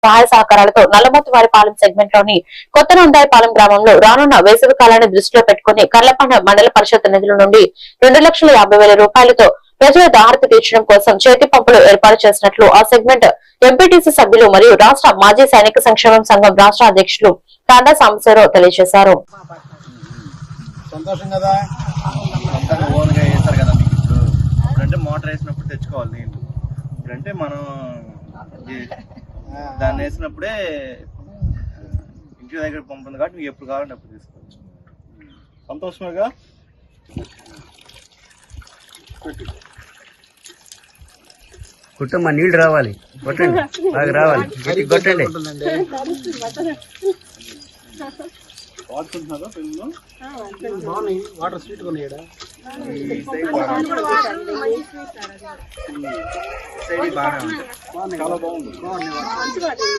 సహాయ సహకారాలతో నల్లమోతువారిపాలెం సెగ్మెంట్ లోని కొత్త నందాయిపాలెం గ్రామంలో రానున్న వేసవి కాలాన్ని దృష్టిలో పెట్టుకుని కర్లపాండ మండల పరిషత్ నిధుల నుండి 2,50,000 రూపాయలతో ప్రజల దాహర్తి తీర్చడం కోసం చేతి పంపులు ఏర్పాటు చేసినట్లు ఆ సెగ్మెంట్ ఎంపీటీసీ సభ్యులు మరియు రాష్ట్ర మాజీ సైనిక సంక్షేమం సంఘం రాష్ట్ర అధ్యక్షులు తాండా సాంబశివరావు తెలియజేశారు. మోటార్ వేసినప్పుడు తెచ్చుకోవాలి నీళ్ళు. ఇప్పుడంటే మనం దాన్ని వేసినప్పుడే ఇంటి దగ్గర పంపుంది కాబట్టి మీకు ఎప్పుడు కావాలంటే అప్పుడు తీసుకోవచ్చు. సంతోషమేగా. కుటుంబ నీళ్ళు రావాలి, కొట్టండి, బాగా రావాలి, కొట్టండి. వాడుకుంటున్నారా పిల్లలు? వాటర్ స్వీట్ కొన్నాయడా బాగా చాలా బాగుంది.